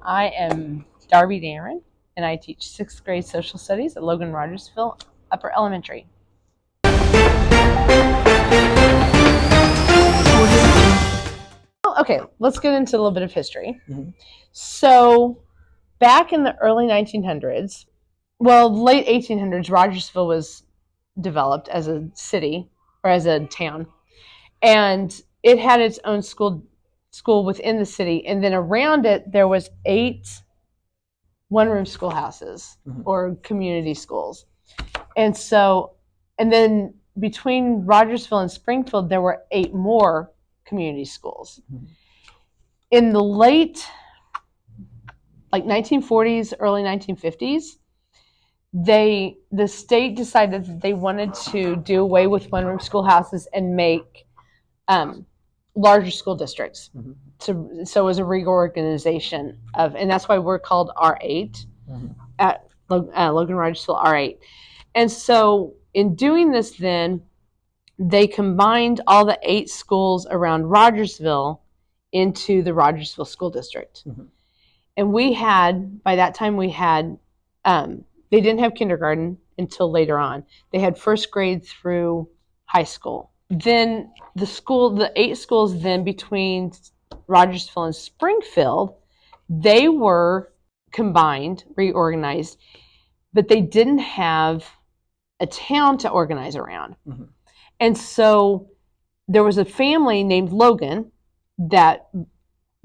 I am Darby Dameron, and I teach 6th grade social studies at Logan-Rogersville Upper Elementary. Okay, let's get into a little bit of history. So, back in the early 1900s, late 1800s, Rogersville was developed as a city or as a town, and it had its own school within the city, and then around it there was 8 one-room schoolhouses or community schools. And then between Rogersville and Springfield there were 8 more community schools. In the late 1940s, early 1950s, the state decided that they wanted to do away with one-room schoolhouses and make larger school districts. So it was a reorganization and that's why we're called R8 at Logan-Rogersville R8. And so in doing this, then they combined all the 8 schools around Rogersville into the Rogersville School District. And by that time they didn't have kindergarten until later on. They had 1st grade through high school. Then the 8 schools then between Rogersville and Springfield, they were combined, reorganized, but they didn't have a town to organize around. And so there was a family named Logan that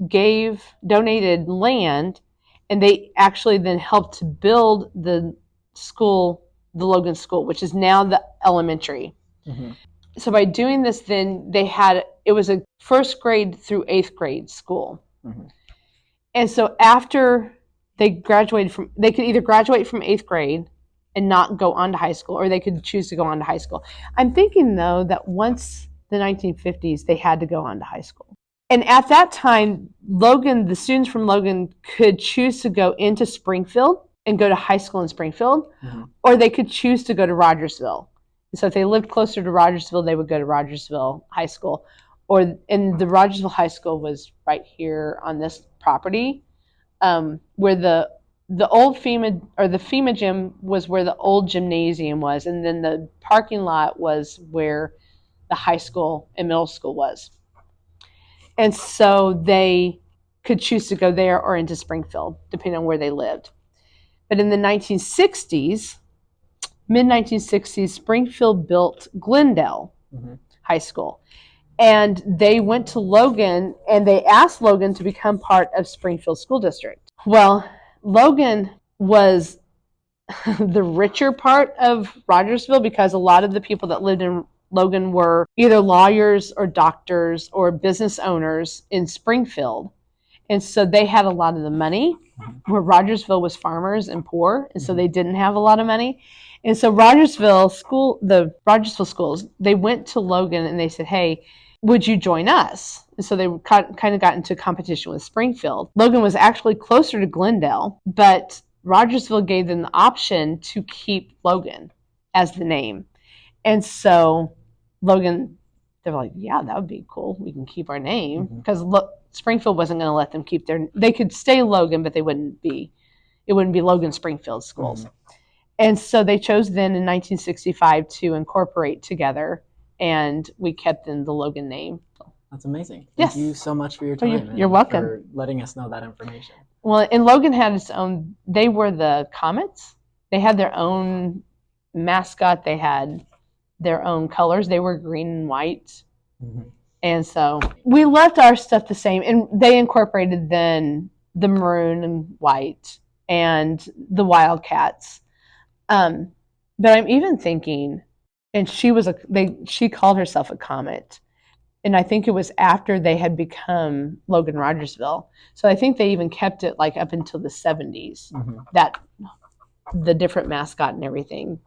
donated land, and they actually then helped to build the Logan School, which is now the elementary. So by doing this, then it was a 1st grade through 8th grade school. And so after they graduated they could either graduate from 8th grade and not go on to high school, or they could choose to go on to high school. I'm thinking, though, that once the 1950s, they had to go on to high school. And at that time, the students from Logan could choose to go into Springfield and go to high school in Springfield, or they could choose to go to Rogersville. So if they lived closer to Rogersville, they would go to Rogersville High School. And the Rogersville High School was right here on this property, where the old FEMA gym was where the old gymnasium was, and then the parking lot was where the high school and middle school was. And so they could choose to go there or into Springfield, depending on where they lived. But in the mid-1960s, Springfield built Glendale High School. And they went to Logan, and they asked Logan to become part of Springfield School District. Well, Logan was the richer part of Rogersville because a lot of the people that lived in Logan were either lawyers or doctors or business owners in Springfield. And so they had a lot of the money, where Rogersville was farmers and poor, and so they didn't have a lot of money. And so the Rogersville schools, they went to Logan and they said, hey, would you join us? And so they kind of got into competition with Springfield. Logan was actually closer to Glendale, but Rogersville gave them the option to keep Logan as the name. And so Logan, they were like, yeah, that would be cool. We can keep our name. Because Springfield wasn't going to let them keep they could stay Logan, but it wouldn't be Logan Springfield schools. And so they chose then in 1965 to incorporate together, and we kept in the Logan name. That's amazing. Thank you so much for your time. You're welcome. For letting us know that information. Well, and Logan had its own, they were the Comets. They had their own mascot. They had their own colors. They were green and white. And so we left our stuff the same, and they incorporated then the maroon and white and the Wildcats. But I'm even thinking, and she called herself a Comet, and I think it was after they had become Logan-Rogersville. So I think they even kept it like up until the 70s, that the different mascot and everything.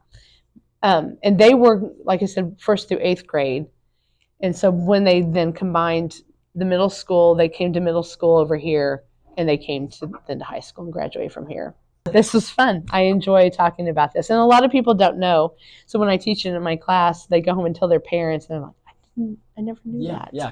And they were, like I said, 1st through 8th grade. And so when they then combined the middle school, they came to middle school over here, and they came to high school and graduated from here. This was fun. I enjoy talking about this. And a lot of people don't know. So when I teach it in my class, they go home and tell their parents, and they're like, I never knew that. Yeah.